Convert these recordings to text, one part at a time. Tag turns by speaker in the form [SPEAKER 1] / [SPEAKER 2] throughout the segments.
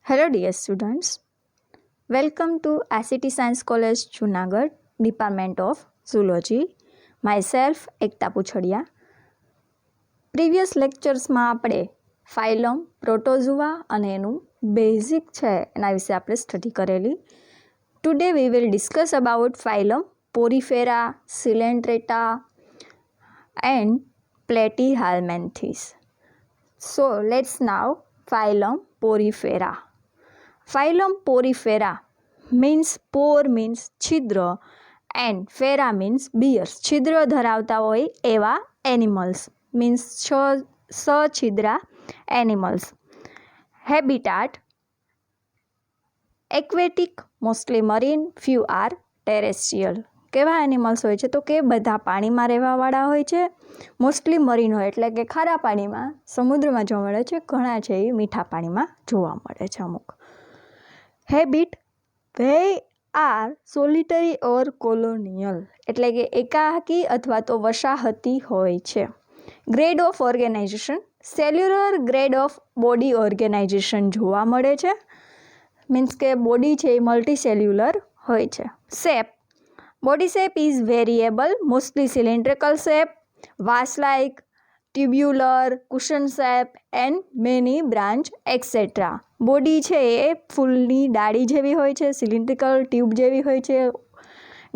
[SPEAKER 1] Hello dear students, welcome to ICT Science College Junagadh, Department of Zoology. Myself Ekta Puchhadiya. Previous લેક્ચર્સમાં આપણે ફાઇલમ પ્રોટોઝુઆ અને એનું basic છે એના વિશે આપણે સ્ટડી કરેલી. Today we will discuss about phylum Porifera, Coelenterata and Platyhelminthes. So let's now phylum Porifera. Phylum Porifera means por means છિદ્ર and fera means bears. છિદ્ર ધરાવતા હોય એવા animals means સછિદ્રા animals. Habitat aquatic, mostly marine, few are terrestrial. કેવા animals હોય છે તો કે બધા પાણીમાં રહેવાવાળા હોય છે, મોસ્ટલી મરીન હોય એટલે કે ખારા પાણીમાં સમુદ્રમાં જોવા મળે છે, ઘણા છે એ મીઠા પાણીમાં જોવા મળે છે અમુક. Habit they are solitary or colonial એટલે કે એકાકી અથવા તો વસાહતી હોય છે. Grade of organisation cellular grade of body organisation જોવા મળે છે, મીન્સ કે બોડી છે એ મલ્ટી સેલ્યુલર હોય છે. Shape body shape is variable, mostly cylindrical shape, was like, tubular, cushion shape and many branch et cetera. Body છે એ ફૂલની ડાળી જેવી હોય છે, સિલિન્ડ્રિકલ ટ્યુબ જેવી હોય છે,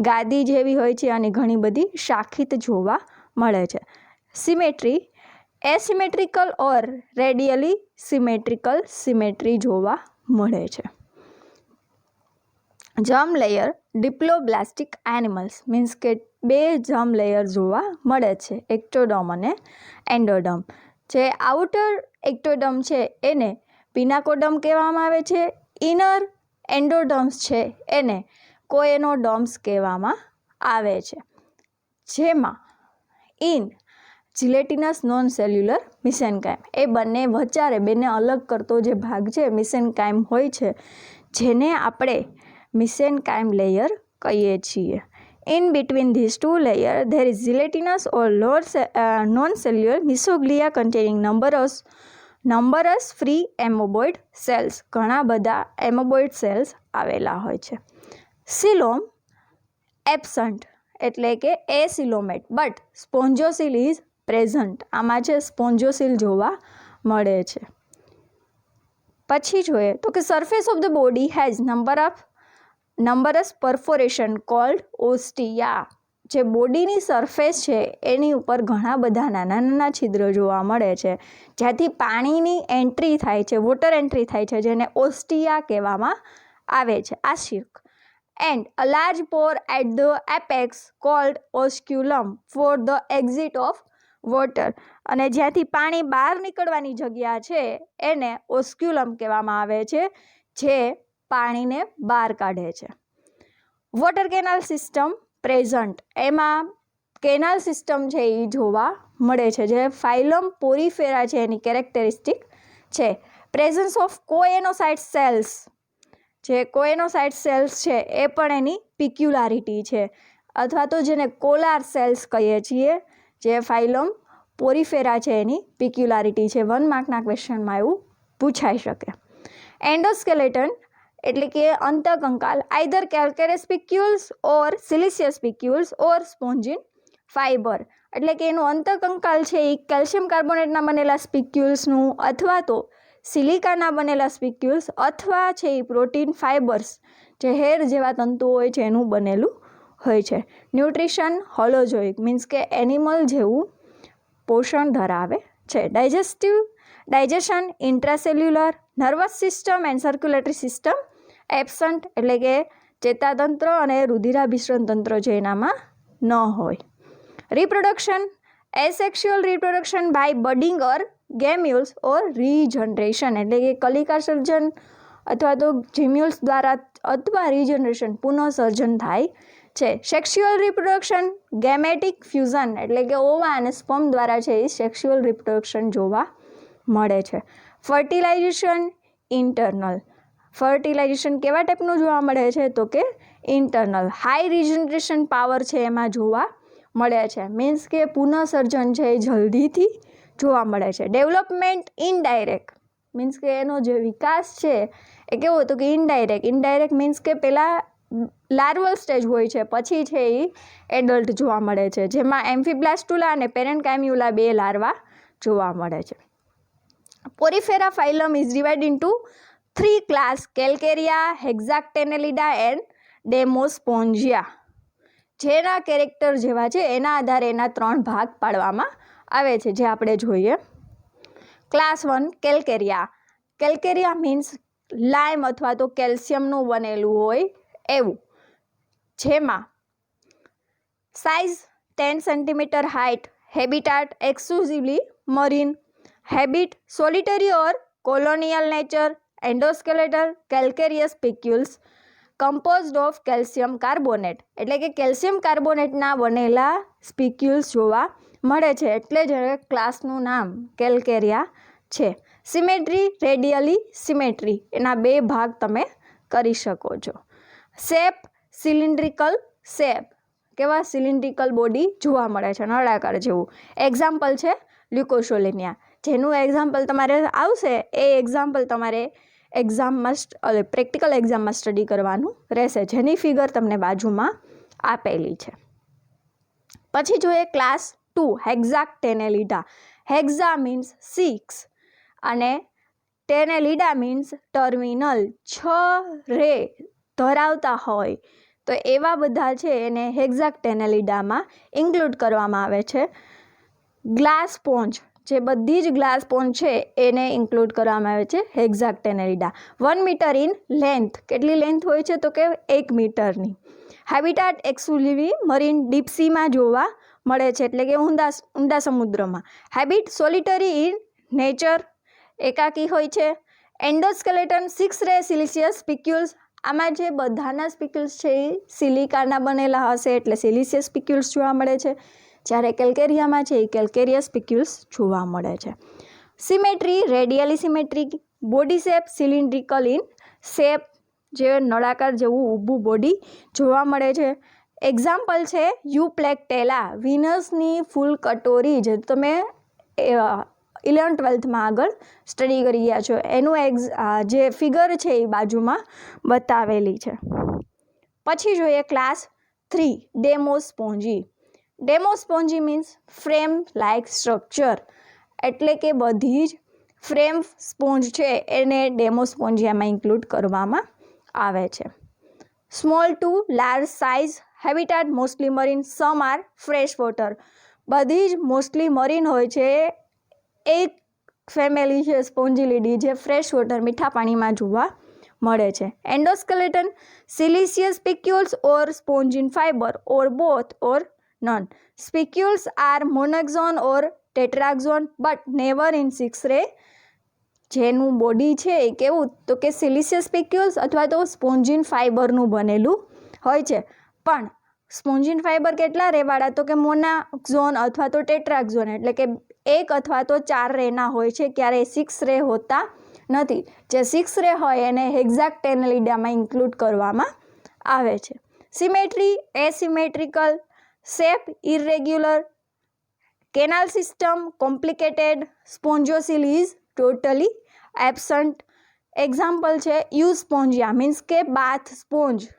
[SPEAKER 1] ગાદી જેવી હોય છે અને ઘણી બધી શાખિત જોવા મળે છે. સિમેટ્રી એસિમેટ્રિકલ ઓર રેડિયલી સિમેટ્રિકલ સિમેટ્રી જોવા મળે છે. જર્મ લેયર ડિપ્લોબ્લાસ્ટિક એનિમલ્સ મીન્સ કે બે જર્મ લેયર જોવા મળે છે, એક્ટોડર્મ અને એન્ડોડર્મ. જે આઉટર એક્ટોડર્મ છે એને પિનાકોડર્મ કહેવામાં આવે છે, ઇનર એન્ડોડર્મ્સ છે એને કોએનોડર્મ્સ કહેવામાં આવે છે. જેમાં ઇન જિલેટિનસ નોન સેલ્યુલર મિસેનકાઇમ એ બંને વચારે બેને અલગ કરતો જે ભાગ છે મિસેનકાઇમ હોય છે, જેને આપણે મિસેનકાઇમ લેયર કહીએ છીએ. In between these two layers, there is gelatinous or non-cellular mesoglea containing numerous free amoeboid cells. ઘણા બધા amoeboid cells આવેલા હોય છે. Coelom absent એટલે કે એસિલોમેટ બટ સ્પોન્જોસીલ ઇઝ પ્રેઝન્ટ. આમાં છે સ્પોન્જોસીલ જોવા મળે છે. પછી જોઈએ તો કે surface of the body has numerous perforation called ostia. જે બોડીની સરફેસ છે એની ઉપર ઘણા બધા નાના નાના છિદ્ર જોવા મળે છે, જ્યાંથી પાણીની એન્ટ્રી થાય છે, વોટર એન્ટ્રી થાય છે, જેને ઓસ્ટિયા કહેવામાં આવે છે. આશિક and a large pore at the apex called osculum for the exit of water. અને જ્યાંથી પાણી બહાર નીકળવાની જગ્યા છે એને ઓસ્ક્યુલમ કહેવામાં આવે છે, જે પાણીને બહાર કાઢે છે. વોટર કેનાલ સિસ્ટમ પ્રેઝન્ટ એમાં કેનાલ સિસ્ટમ છે એ જોવા મળે છે, જે ફાઇલમ પોરીફેરા છે એની કેરેક્ટરિસ્ટિક છે. પ્રેઝન્સ ઓફ કોએનોસાઇટ સેલ્સ, જે કોએનોસાઇટ સેલ્સ છે એ પણ એની પિક્યુલારિટી છે, અથવા તો જેને કોલાર સેલ્સ કહીએ છીએ, જે ફાઇલમ પોરીફેરા છે એની પિક્યુલારિટી છે. 1 માર્કના ક્વેશ્ચનમાં એવું પૂછાઈ શકે. એન્ડોસ્કેલેટન એટલે કે અંતકંકાલ either કેલ્કેરિયસ સ્પિક્યુલ્સ or સિલિસિયસ spicules or spongin fibre એટલે કે એનું અંતકંકાલ છે એ કેલ્શિયમ કાર્બોનેટના બનેલા સ્પિક્યુલ્સનું અથવા તો સિલિકાના બનેલા સ્પિક્યુલ્સ અથવા છે એ પ્રોટીન ફાઇબર્સ જે હેર જેવા તંતુઓ હોય છે એનું બનેલું હોય છે. ન્યુટ્રિશન હોલોજોઇક મીન્સ કે એનિમલ જેવું પોષણ ધરાવે છે. Digestion intracellular. Nervous system and circulatory system absent એટલે કે ચેતાતંત્ર અને રુધિરાભિસરણ તંત્ર છે એનામાં ન હોય. Reproduction asexual reproduction by budding or gemmules or regeneration એટલે કે કલિકા સર્જન અથવા તો જીમ્યુલ્સ દ્વારા અથવા રીજનરેશન પુનઃસર્જન થાય છે. સેક્સ્યુઅલ રિપ્રોડક્શન ગેમેટિક ફ્યુઝન એટલે કે ઓવા અને સ્પર્મ દ્વારા છે એ સેક્સ્યુઅલ રિપ્રોડક્શન જોવા મળે છે. Fertilisation internal. ફર્ટિલાઇઝેશન કેવા ટાઈપનું જોવા મળે છે તો કે ઇન્ટરનલ. હાઈ રિજનરેશન પાવર છે એમાં જોવા મળે છે, મીન્સ કે પુનઃસર્જન છે એ જલ્દીથી જોવા મળે છે. ડેવલપમેન્ટ ઇનડાયરેક્ટ મીન્સ કે એનો જે વિકાસ છે એ કેવો હતો કે ઇનડાયરેક્ટ મીન્સ કે પહેલાં લાર્વલ સ્ટેજ હોય છે, પછી છે એ એડલ્ટ જોવા મળે છે, જેમાં એમ્ફીબ્લાસ્ટુલા અને પેરેન્કાઇમ્યુલા 2 લાર્વા જોવા મળે છે. Porifera phylum is divide into 3 class: Calcarea, Hexactinellida and Demospongiae. જેના કેરેક્ટર જેવા છે એના આધારે એના 3 ભાગ પાડવામાં આવે છે, જે આપણે જોઈએ. Class 1 Calcarea. Calcarea means lime અથવા તો કેલ્શિયમનું બનેલું હોય એવું, જેમાં size 10 centimetre, height, habitat exclusively marine, habit solitary or colonial nature, endoskeletal calcareous spicules, composed of calcium carbonate, એટલે કે કેલ્શિયમ કાર્બોનેટના બનેલા સ્પિક્યુલ્સ જોવા મળે છે, એટલે જ ક્લાસનું નામ કેલ્કેરિયા છે. સિમેટ્રી, રેડિયલી સિમેટ્રી, એના 2 ભાગ તમે કરી શકો છો. શેપ, સિલિન્ડ્રિકલ શેપ, કેવા સિલિન્ડ્રિકલ બોડી જોવા મળે છે, નળાકાર જેવું. એક્ઝામ્પલ છે લ્યુકોસોલેનિયા, જેનું એક્ઝામ્પલ તમારે આવશે એ એક્ઝામ્પલ તમારે પ્રેક્ટિકલ એક્ઝામમાં સ્ટડી કરવાનું રહેશે, જેની ફિગર તમને બાજુમાં આપેલી છે. પછી જોઈએ ક્લાસ 2 હેક્ઝાક્ટેનેલિડા. હેક્ઝા મીન્સ 6 અને ટેનેલિડા મીન્સ ટર્મિનલ, 6 રે ધરાવતા હોય તો એવા બધા છે એને હેક્ઝાક્ટેનેલિડામાં ઇન્ક્લુડ કરવામાં આવે છે. ગ્લાસ સ્પોન્જ, જે બધી જ ગ્લાસ સ્પોન્જ છે એને ઇન્ક્લુડ કરવામાં આવે છે હેક્ઝાક્ટેનેલિડા. 1 મીટર ઇન લેન્થ, કેટલી લેન્થ હોય છે તો કે 1 મીટરની. હેબિટાટ એક્સક્લુઝિવલી મરીન, ડીપસીમાં જોવા મળે છે, એટલે કે ઊંડા સમુદ્રમાં. હેબિટ સોલિટરી ઇન નેચર, એકાકી હોય છે. એન્ડોસ્કેલેટન 6 રે સિલિસિયસ સ્પિક્યુલ્સ, આમાં જે બધાના સ્પિક્યુલ્સ છે એ સિલિકાના બનેલા હશે એટલે સિલિસિયસ સ્પિક્યુલ્સ જોવા મળે છે, જ્યારે કેલ્કેરિયામાં છે એ કેલ્કેરિયસ સ્પિક્યુલ્સ જોવા મળે છે. Symmetry, radially symmetric, body shape cylindrical in shape, જે નળાકાર જેવું ઊભું બોડી જોવા મળે છે. એક્ઝામ્પલ છે યુપ્લેક્ટેલા, વિનસની ફૂલ કટોરી, જે તમે 11th-12thમાં આગળ સ્ટડી કરી ગયા છો, એનું જે ફિગર છે એ બાજુમાં બતાવેલી છે. પછી જોઈએ class 3 Demospongiae. Demospongiae means frame like structure, એટલે કે બધી જ ફ્રેમ સ્પોન્જ છે એને ડેમોસ્પોન્જિયામાં ઇન્ક્લુડ કરવામાં આવે છે. Small to large size, habitat mostly marine, some are fresh water, બધી જ મોસ્ટલી મરીન હોય છે. એક ફેમિલી છે સ્પોન્જિલિડી, જે ફ્રેશ વોટર મીઠા પાણીમાં જોવા મળે છે. Endoskeleton siliceous spicules or spongin fibre or both or none. Spicules are monaxon or tetraxon but never in 6 ray. જેનું બોડી છે એ કેવું તો કે સિલિસિયસ સ્પિક્યુલ્સ અથવા તો સ્પોન્જિન ફાઇબરનું બનેલું હોય છે, પણ સ્પોન્જિન ફાઇબર કેટલા રેવાળા તો કે મોનોક્ઝોન અથવા તો ટેટ્રાક્ઝોન, એટલે કે 1 અથવા તો 4 રેના હોય છે, ક્યારેય 6 રે હોતા નથી. જે 6 રે હોય એને હેક્ઝાક્ટેનેલિડામાં ઇન્ક્લુડ કરવામાં આવે છે. Symmetry, asymmetrical shape, irregular, canal system complicated, spongocoel is totally absent. Example છે યુસ્પોન્જિયા, મીન્સ કે બાથ સ્પોન્જ,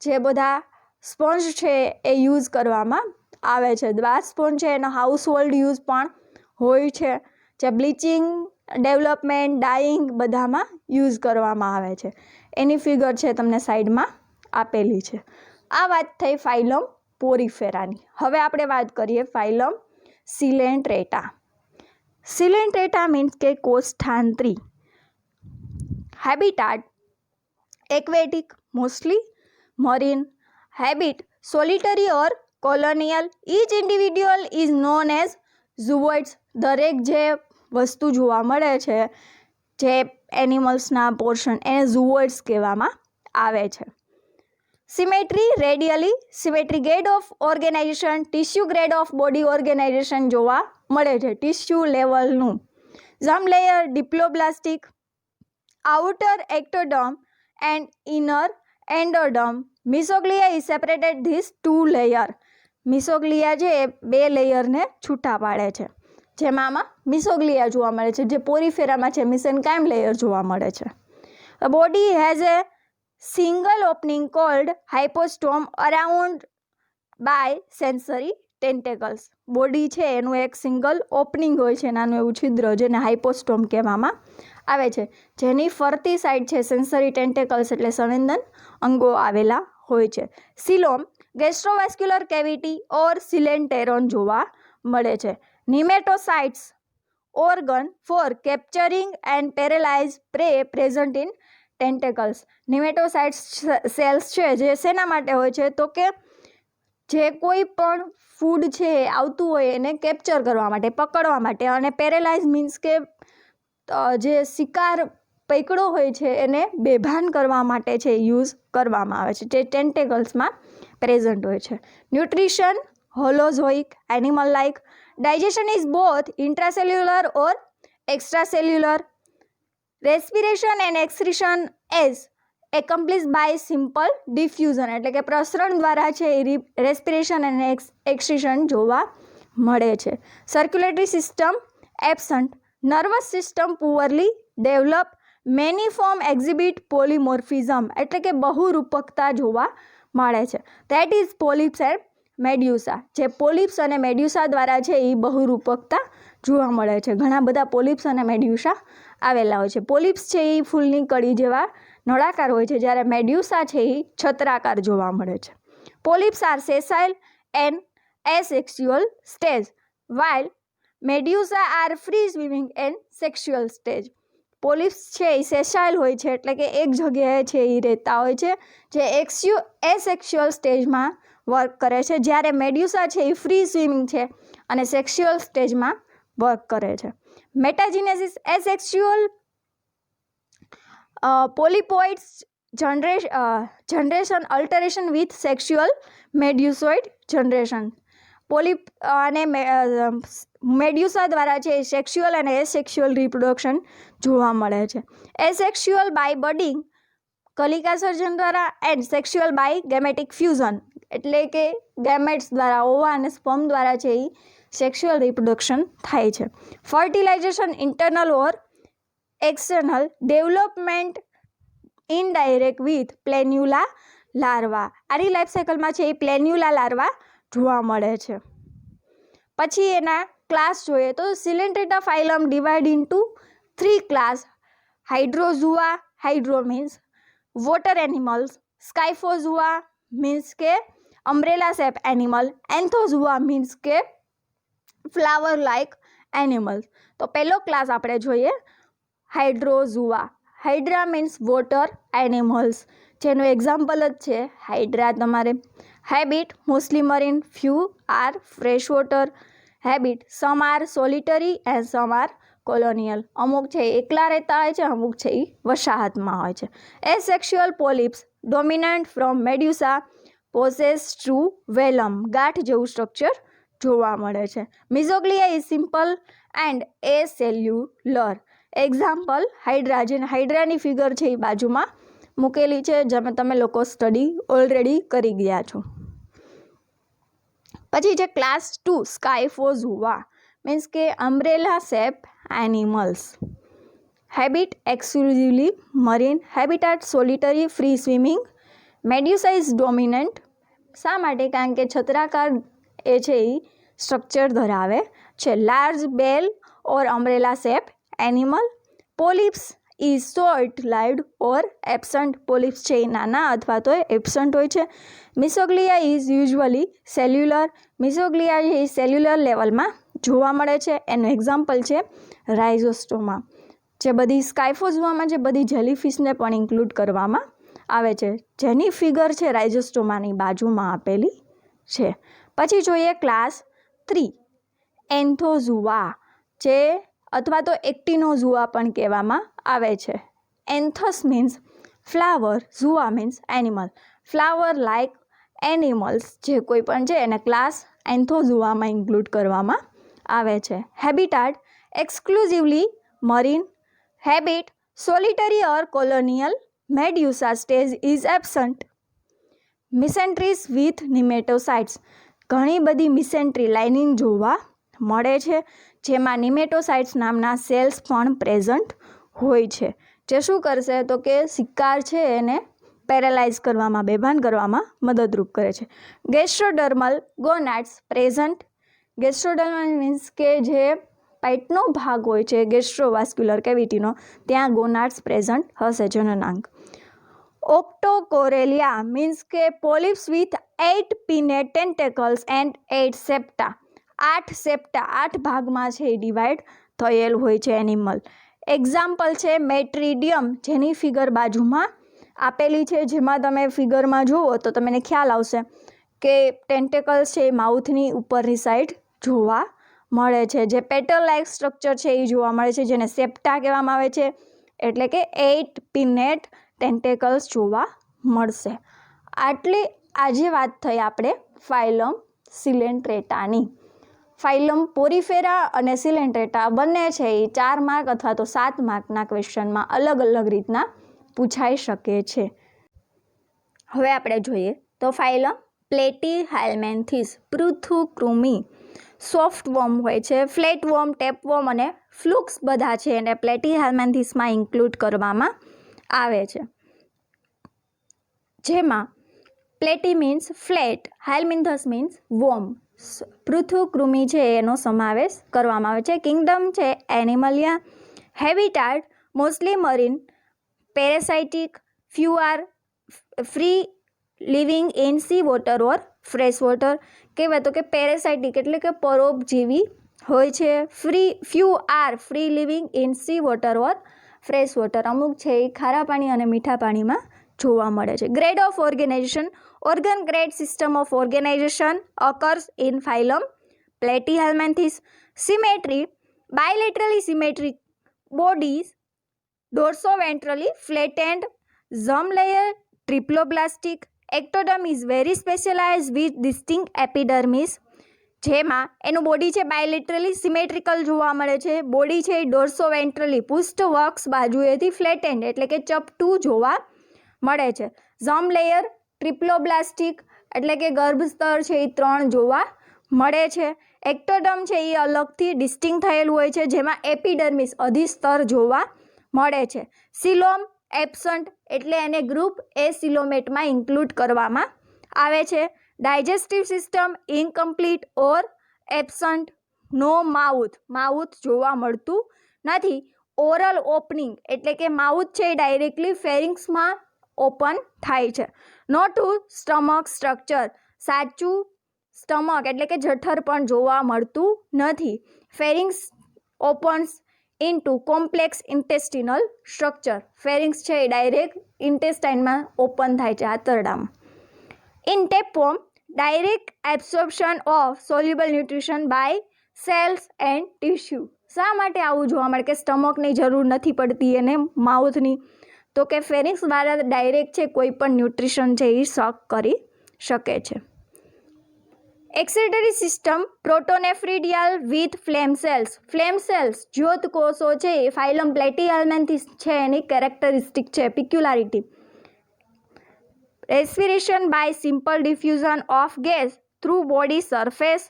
[SPEAKER 1] જે બધા સ્પોન્જ છે એ યુઝ કરવામાં આવે છે. બાથ સ્પોન્જ છે એનો હાઉસહોલ્ડ યુઝ પણ હોય છે, જે બ્લીચિંગ, ડેવલપમેન્ટ, ડાઇંગ બધામાં યુઝ કરવામાં આવે છે. એની ફિગર છે તમને સાઈડમાં આપેલી છે. આ વાત થઈ ફાઇલમ પોરીફેરાની. હવે આપણે વાત કરીએ ફાઇલમ સિલેન્ટ્રેટા. સિલેન્ટ્રેટા મીન્સ કે કોષ્ઠાંત્રી. Habitat aquatic mostly marine, habit solitary और colonial, each individual is known as zooids. દરેક જે વસ્તુ જોવા મળે છે જે એનિમલ્સના પોર્શન એને ઝૂઓઇડ્સ કહેવામાં આવે છે. Symmetry, radially symmetry, grade of organisation, tissue grade of body organisation જોવા મળે છે, ટિશ્યુ લેવલનું. Germ layer diploblastic, outer ectoderm and inner endoderm. Mesoglea is separated these 2 layer. Mesoglea છે એ 2 લેયરને છૂટા પાડે છે. જેમાં આમાં મિસોગ્લિયા જોવા મળે છે, જે પોરીફેરામાં છે મિસેનકાઇમ લેયર જોવા મળે છે. Body has a single opening called hypostome around by sensory tentacles. Body છે એનું એક સિંગલ ઓપનિંગ હોય છે, નાનું એવું છિદ્ર, જેને હાઇપોસ્ટોમ કહેવામાં આવે છે, જેની ફરતી સાઈડ છે સેન્સરી ટેન્ટેકલ્સ એટલે સંવેદન અંગો આવેલા હોય છે. સિલોમ ગેસ્ટ્રોવેસ્ક્યુલર કેવિટી ઓર સિલેન્ટેરોન જોવા મળે છે. Nematocytes organ for capturing and paralyse prey present in tentacles. Nematocytes cells છે જે શેના માટે હોય છે, તો કે જે કોઈ પણ ફૂડ છે એ આવતું હોય એને કેપ્ચર કરવા માટે, પકડવા માટે, અને પેરેલાઇઝ મીન્સ કે જે શિકાર પકડો હોય છે એને બેભાન કરવા માટે છે યુઝ કરવામાં આવે છે, જે ટેન્ટેકલ્સમાં પ્રેઝન્ટ હોય છે. Nutrition holozoic animal like. Digestion is both intracellular or extracellular. Respiration and excretion as accomplish by simple diffusion, એટલે કે પ્રસરણ દ્વારા છે એ રેસ્પિરેશન અને એક્સક્રીશન જોવા મળે છે. Circulatory system absent. Nervous system poorly develop. Many form exhibit polymorphism, એટલે કે બહુરૂપકતા જોવા મળે છે. That is polyps and medusa. જે પોલિપ્સ અને મેડ્યુસા દ્વારા છે એ બહુરૂપકતા જોવા મળે છે. ઘણા બધા પોલિપ્સ અને મેડ્યુસા આવેલા હોય છે. પોલિપ્સ છે એ ફૂલની કળી જેવા નળાકાર હોય છે, જ્યારે મેડ્યુસા છે એ છત્રાકાર જોવા મળે છે. Polyps are sessile and asexual stage while medusa are free swimming and sexual stage. Polyps છે એ સેસાઇલ હોય છે, એટલે કે એક જગ્યાએ છે એ રહેતા હોય છે, જે એસેક્સ્યુઅલ સ્ટેજમાં વર્ક કરે છે, જ્યારે મેડ્યુસા છે એ ફ્રી સ્વિમિંગ છે અને સેક્સ્યુઅલ સ્ટેજમાં વર્ક કરે છે. મેટાજીનેસિસ એસેક્સ્યુઅલ પોલિપોઇડ્સ generation અલ્ટરેશન with sexual મેડ્યુસોઇડ generation. Polyp અને મેડ્યુસા દ્વારા છે સેક્સ્યુઅલ અને એસેક્સ્યુઅલ રિપ્રોડક્શન જોવા મળે છે. એસેક્સ્યુઅલ બાય બડિંગ કલિકા સર્જન દ્વારા, and sexual by gametic fusion, એટલે કે ગેમેટ્સ દ્વારા, ઓવા અને સ્પર્મ દ્વારા છે એ સેક્સ્યુઅલ રિપ્રોડક્શન થાય છે. Fertilisation internal or external. Development indirect with planula larva. આની લાઈફ સાયકલમાં છે એ પ્લેન્યુલા લાર્વા જોવા મળે છે. પછી એના ક્લાસ જોઈએ તો Coelenterata phylum divide into 3 class. Hydrozoa, hydro means water animals. Scyphozoa means કે umbrella shape animal. Anthozoa means કે ફ્લાવર લાઇક એનિમલ્સ. તો પહેલો ક્લાસ આપણે જોઈએ Hydrozoa. Hydra means water animals, જેનું એક્ઝામ્પલ જ છે હાઇડ્રા. તમારે habit mostly marine, few are fresh water habit. Some are solitary and some are colonial. અમુક છે એકલા રહેતા હોય છે, અમુક છે એ વસાહતમાં હોય છે. Asexual polyps dominant from medusa possess true velum. ગાંઠ જેવું સ્ટ્રક્ચર જોવા મળે છે. Mesoglea is simple and acellular. Example hydra, જેને હાઇડ્રાની ફિગર છે એ બાજુમાં મૂકેલી છે, જેમાં તમે લોકો સ્ટડી ઓલરેડી કરી ગયા છો. પછી છે ક્લાસ 2 સ્કાઇફોઝુઆ મીન્સ કે umbrella shape animals. Habit exclusively marine. Habitat solitary free swimming. Medusa is dominant. શા માટે? કારણ કે છત્રાકાર એ છે એ સ્ટ્રક્ચર ધરાવે છે. Large bell or umbrella shape animal. Polyps is short lived or absent. Polyps છે એ નાના અથવા તો એબસન્ટ હોય છે. Mesoglea is usually cellular. Mesoglea એ સેલ્યુલર લેવલમાં જોવા મળે છે. એનું એક્ઝામ્પલ છે રાઇઝોસ્ટોમા. જે બધી સ્કાઇફોઝુઆમાં જે બધી જેલીફિશને પણ ઇન્ક્લુડ કરવામાં આવે છે, જેની ફિગર છે રાઇઝોસ્ટોમાની બાજુમાં આપેલી છે. પછી જોઈએ ક્લાસ 3 એન્થોઝુઆ, જે અથવા તો એક્ટિનોઝુઆ પણ કહેવામાં આવે છે. Anthos means flower, zoa means animal. Flower like animals જે કોઈ પણ છે એને ક્લાસ એન્થોઝુઆમાં ઇન્ક્લુડ કરવામાં આવે છે. Habitat exclusively marine. Habit solitary or colonial. Medusa stage is absent. Mesenteries with nematocytes. ઘણી બધી મિસેન્ટ્રી લાઇનિંગ જોવા મળે છે, જેમાં નિમેટોસાઇટ્સ નામના સેલ્સ પણ પ્રેઝન્ટ હોય છે, જે શું કરશે તો કે શિકાર છે એને પેરેલાઇઝ કરવામાં, બેભાન કરવામાં મદદરૂપ કરે છે. ગેસ્ટ્રોડર્મલ ગોનાડ્સ પ્રેઝન્ટ. ગેસ્ટ્રોડર્મલ મીન્સ કે જે પેટનો ભાગ હોય છે ગેસ્ટ્રોવાસ્ક્યુલર કેવિટીનો, ત્યાં ગોનાડ્સ પ્રેઝન્ટ હશે, જનનાંગ. ઓક્ટોકોરેલિયા મીન્સ કે પોલિપ્સ વિથ 8 પિનેટ ટેન્ટેકલ્સ એન્ડ 8 સેપ્ટા. 8 સેપ્ટા, 8 ભાગમાં છે એ ડિવાઈડ થયેલ હોય છે એનિમલ. એક્ઝામ્પલ છે મેટ્રીડિયમ, જેની ફિગર બાજુમાં આપેલી છે, જેમાં તમે ફિગરમાં જુઓ તો તમને ખ્યાલ આવશે કે ટેન્ટેકલ્સ છે એ માઉથની ઉપરની સાઈડ જોવા મળે છે. જે પેટલ લાઇક સ્ટ્રક્ચર છે એ જોવા મળે છે, જેને સેપ્ટા કહેવામાં આવે છે, એટલે કે 8 પિનેટ ટેન્ટેકલ્સ જોવા મળશે. આટલી આજે વાત થઈ આપણે ફાઇલમ સિલેન્ટ્રેટાની. ફાઇલમ પોરીફેરા અને સિલેન્ટ્રેટા બંને છે એ 4 માર્ક અથવા તો 7 માર્કના ક્વેશ્ચનમાં અલગ અલગ રીતના પૂછાઈ શકે છે. હવે આપણે જોઈએ તો ફાઇલમ પ્લેટીહેલ્મેન્થીસ, પૃથુકૃમિ. સોફ્ટ વોર્મ હોય છે, ફ્લેટ વોર્મ, ટેપ વોર્મ અને ફ્લુક્સ બધા છે એને પ્લેટીહેલ્મેન્થીસમાં ઇન્ક્લુડ કરવામાં આવે છે. જેમાં platy means flat, helminthes means worm, પૃથુકૃમિ છે એનો સમાવેશ કરવામાં આવે છે. કિંગડમ છે animalia. Habitat mostly marine, parasitic, few are free living in sea water or fresh water. કહેવાય તો કે પેરેસાઇટિક એટલે કે પરોપજીવી હોય છે. Few are free living in sea water or fresh water, અમુક છે એ ખારા પાણી અને મીઠા પાણીમાં જોવા મળે છે. Grade of organisation. Organ grade system of organisation occurs in phylum Platyhelminthes. Symmetry. Bilaterally symmetric bodies, dorsoventrally flattened, germ layer triploblastic. Ectoderm is very specialized with distinct epidermis. જેમાં એનું બોડી છે બાયલેટરલી સિમેટ્રિકલ જોવા મળે છે. બોડી છે ડોર્સોવેન્ટ્રલી પૃષ્ઠ વક્ષ બાજુએથી ફ્લેટેન્ડ એટલે કે ચપટું જોવા મળે છે. ઝર્મ લેયર ટ્રિપ્લોબ્લાસ્ટિક એટલે કે ગર્ભસ્તર છે એ 3 જોવા મળે છે. એક્ટોડર્મ છે એ અલગથી ડિસ્ટિંગ થયેલું હોય છે, જેમાં એપિડર્મિસ અધિસ્તર જોવા મળે છે. સિલોમ એબસન્ટ એટલે એને ગ્રુપ એ સિલોમેટમાં ઇન્ક્લુડ કરવામાં આવે છે. ડાયજેસ્ટિવ સિસ્ટમ ઇનકમ્પ્લીટ ઓર એબસન્ટ. નો માઉથ, માઉથ જોવા મળતું નથી. ઓરલ ઓપનિંગ એટલે કે માઉથ છે એ ડાયરેક્ટલી ફેરિંગ્સમાં ઓપન થાય છે. નો ટુ સ્ટમક સ્ટ્રક્ચર, સાચું સ્ટમક એટલે કે જઠર પણ જોવા મળતું નથી. Pharynx opens into complex intestinal structure. Pharynx છે એ ડાયરેક્ટ ઇન્ટેસ્ટાઇનમાં ઓપન થાય છે, આંતરડામાં. In tapeworm, direct absorption of soluble nutrition by cells and tissue. શા માટે આવું જોવા મળે કે સ્ટમકની જરૂર નથી પડતી એને માઉથની? તો કે ફેરિંગ્સ દ્વારા ડાયરેક્ટ છે કોઈ પણ ન્યુટ્રિશન છે એ સક કરી શકે છે. Excretory system protonephridial with flame cells. Flame cells જ્યોત કોષો છે એ ફાઇલમ પ્લેટીહેલ્મેન્થીસ છે એની કેરેક્ટરિસ્ટિક છે, peculiarity. Respiration by simple diffusion of gas through body surface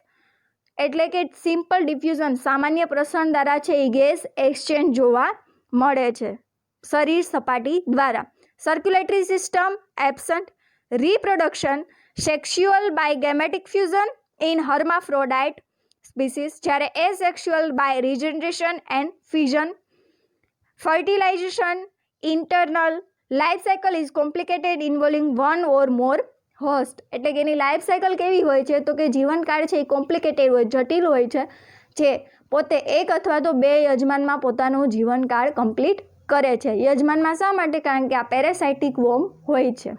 [SPEAKER 1] એટલે કે સિમ્પલ ડિફ્યુઝન સામાન્ય પ્રસરણ દ્વારા છે એ ગેસ એક્સચેન્જ જોવા મળે છે શરીર સપાટી દ્વારા. Circulatory system absent. Reproduction sexual by gametic fusion in hermaphrodite species, જ્યારે asexual by regeneration and fusion. Fertilization internal. Life cycle is complicated involving one or more host એટલે કે એની લાઈફ સાયકલ કેવી હોય છે તો કે જીવનકાળ છે એ કોમ્પ્લિકેટેડ હોય, જટિલ હોય છે, જે પોતે એક અથવા તો 2 યજમાનમાં પોતાનું જીવનકાળ કમ્પ્લીટ કરે છે. યજમાનમાં શા માટે? કારણ કે આ પેરાસાઇટિક વોર્મ હોય છે.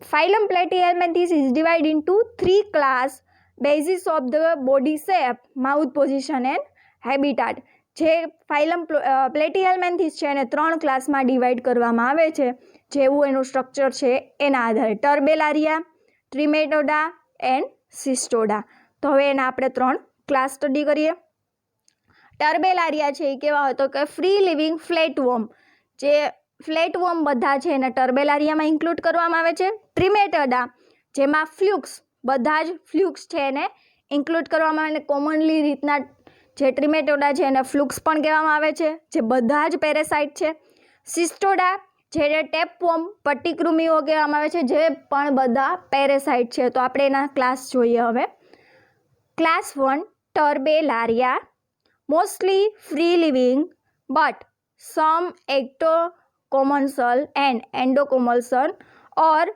[SPEAKER 1] Phylum platyhelminthes is divide into 3 class basis of the body shape, mouth position and habitat. જે ફાઇલમ પ્લેટીહેલ્મેન્થીસ છે એને 3 ક્લાસમાં ડિવાઈડ કરવામાં આવે છે, જેવું એનું સ્ટ્રક્ચર છે એના આધારે. ટર્બેલારિયા, ટ્રિમેટોડા એન્ડ સિસ્ટોડા. તો હવે એના આપણે 3 ક્લાસ સ્ટડી કરીએ. ટર્બેલારિયા છે એ કેવા હોય તો કે ફ્રી લિવિંગ ફ્લેટ વોર્મ. જે ફ્લેટ વોર્મ બધા છે એને ટર્બેલારિયામાં ઇન્ક્લુડ કરવામાં આવે છે. ટ્રિમેટોડા જેમાં ફ્લુક્સ, બધા જ ફ્લુક્સ છે એને ઇન્ક્લુડ કરવામાં આવે. કોમનલી રીતના જે ટ્રિમેટોડા છે એને ફ્લુક્સ પણ કહેવામાં આવે છે, જે બધા જ પેરેસાઇટ છે. સિસ્ટોડા જેને ટેપવોર્મ પટ્ટીકૃમિઓ કહેવામાં આવે છે, જે પણ બધા પેરેસાઇટ છે. તો આપણે એના ક્લાસ જોઈએ હવે. Class 1 turbellaria, mostly free living but some ectocommensal and endocommensal or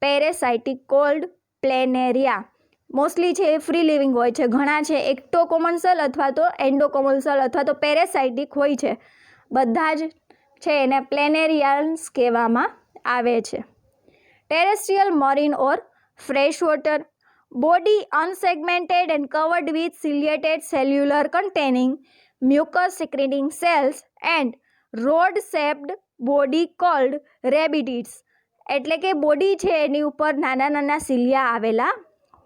[SPEAKER 1] parasitic called planaria. Mostly છે એ ફ્રી લિવિંગ હોય છે, ઘણા છે એક્ટોકોમન્સલ અથવા તો એન્ડોકોમન્સલ અથવા તો પેરેસાઇટિક હોય છે. બધા જ છે એને પ્લેનેરિયાન્સ કહેવામાં આવે છે. Terrestrial, marine or fresh water, body unsegmented and covered with ciliated cellular containing mucus secreting cells and rod shaped body called rabbitids. એટલે કે બોડી છે એની ઉપર નાના નાના સિલિયા આવેલા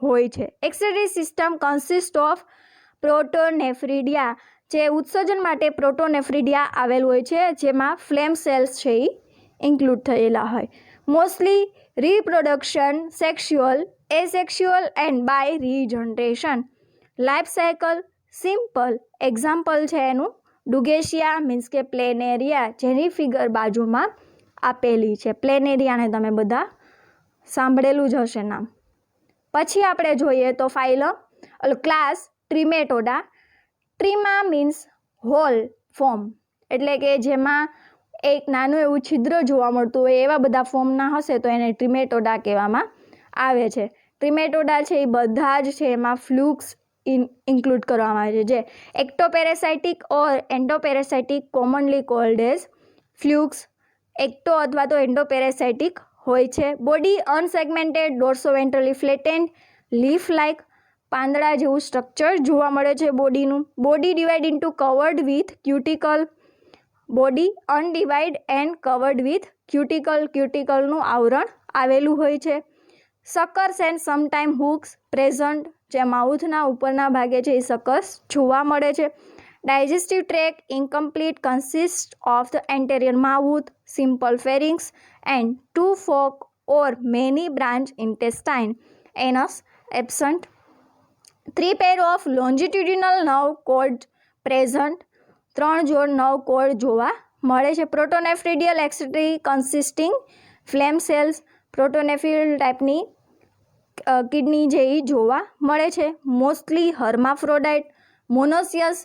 [SPEAKER 1] હોય છે. એક્સક્રીટરી સિસ્ટમ કન્સિસ્ટ ઓફ પ્રોટોનેફ્રિડિયા, જે ઉત્સર્જન માટે પ્રોટોનેફ્રિડિયા આવેલું હોય છે, જેમાં ફ્લેમ સેલ્સ છે એ ઇન્ક્લુડ થયેલા હોય. Mostly reproduction sexual, asexual and by regeneration. Life cycle simple. Example છે એનું ડુગેશિયા મીન્સ કે પ્લેનેરિયા, જેની ફિગર બાજુમાં આપેલી છે. પ્લેનેરિયાને તમે બધા સાંભળેલું જ હશે નામ. પછી આપણે જોઈએ તો ફાઇલમ ક્લાસ ટ્રિમેટોડા. ટ્રીમા મીન્સ હોલ ફોર્મ, એટલે કે જેમાં એક નાનું એવું છિદ્ર જોવા મળતું હોય એવા બધા ફોર્મના હશે તો એને ટ્રિમેટોડા કહેવામાં આવે છે. ટ્રિમેટોડા છે એ બધા જ છે એમાં ફ્લુક્સ ઇન્ક્લુડ કરવામાં આવે છે, જે ectoparasitic or endoparasitic commonly called as flukes. Ecto અથવા તો એન્ડોપેરેસાઇટિક હોય છે. Body unsegmented, dorsoventrally flattened, leaf like, પાંદડા જેવું સ્ટ્રક્ચર જોવા મળે છે બોડીનું. Body divide into covered with cuticle, body undivide and covered with cuticle, ક્યુટિકલનું આવરણ આવેલું હોય છે. Suckers and sometime hooks present, જે માઉથના ઉપરના ભાગે છે એ સકર્સ જોવા મળે છે. Digestive tract incomplete, consist of the anterior mouth, simple pharynx and 2 fork or many branch intestine. Anus absent. 3 pair of longitudinal nerve cord present, 3 જોડ નર્વ કોર્ડ જોવા મળે છે. પ્રોટોનેફ્રિડિયલ એક્સટ્રી કન્સિસ્ટિંગ ફ્લેમ સેલ્સ, પ્રોટોનેફ્રિલ ટાઈપની કિડની જે એ જોવા મળે છે. મોસ્ટલી હર્માફ્રોડાઇટ મોનોસિયસ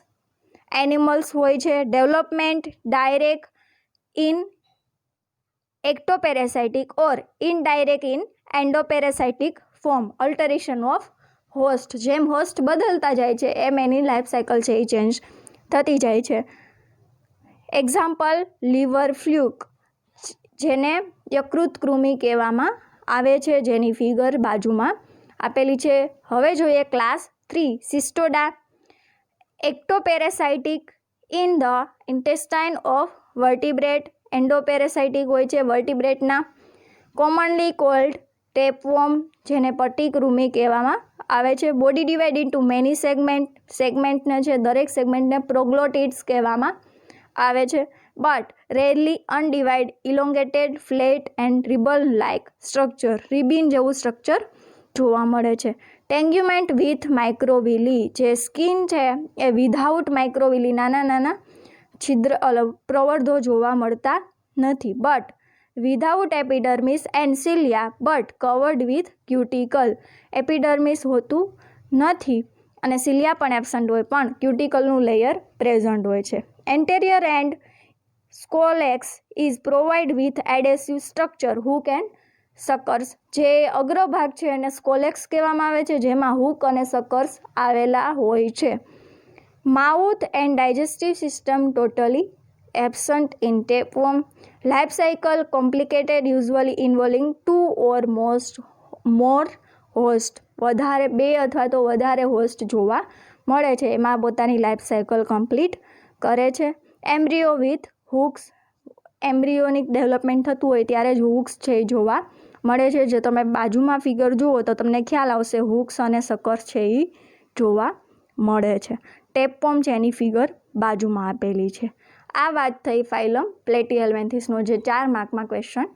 [SPEAKER 1] એનિમલ્સ હોય છે. Development direct in ectoparasitic or indirect in endoparasitic form. Alteration of host, જેમ હોસ્ટ બદલતા જાય છે એમ એની લાઈફ સાયકલ છે એ ચેન્જ થતી જાય છે. એક્ઝામ્પલ લીવર ફ્લુક, જેને યકૃત કૃમિ કહેવામાં આવે છે, જેની ફિગર બાજુમાં આપેલી છે. હવે જોઈએ class 3 cestoda. Ectoparasitic in the intestine of vertebrate, endoparasitic હોય છે વર્ટિબ્રેટના. કોમનલી કોલ્ડ ટેપવોર્મ, જેને પટ્ટીકૃમિ કહેવામાં આવે છે. Body divide into many segment, સેગમેન્ટને છે દરેક સેગમેન્ટને પ્રોગ્લોટિડ્સ કહેવામાં આવે છે. But rarely undivide, elongated, flat and ribbon like structure, ribbon જેવું સ્ટ્રક્ચર જોવા મળે છે. ટેન્ગ્યુમેન્ટ વિથ માઇક્રોવિલી, જે સ્કિન છે એ વિધાઉટ માઇક્રોવિલી નાના નાના છિદ્ર પ્રવર્ધો જોવા મળતા નથી. But without epidermis and cilia but covered with cuticle. Epidermis હોતું નથી અને સિલિયા પણ એબસન્ટ હોય, પણ ક્યુટિકલનું લેયર પ્રેઝન્ટ હોય છે. Anterior end scolex is provide with adhesive structure, hook and suckers. જે અગ્રભાગ છે એને સ્કોલેક્સ કહેવામાં આવે છે, જેમાં હુક અને સકર્સ આવેલા હોય છે. Mouth and digestive system totally absent in tapeworm. Life cycle complicated, usually ઇન્વોલ્વિંગ 2 or more host. વધારે 2 અથવા તો વધારે હોસ્ટ જોવા મળે છે, એમાં પોતાની લાઈફ સાયકલ કમ્પ્લીટ કરે છે. Embryo with Hooke's, embryonic development થતું હોય ત્યારે જ હુક્સ છે એ જોવા મળે છે. જે તમે બાજુમાં ફિગર જુઓ તો તમને ખ્યાલ આવશે હુક્સ અને સકર્સ છે એ જોવા મળે છે. ટેપવોર્મ છે એની ફિગર બાજુમાં આપેલી છે. આ વાત થઈ ફાઇલમ પ્લેટીહેલ્મિન્થીસનો, જે 4 માર્કમાં ક્વેશ્ચન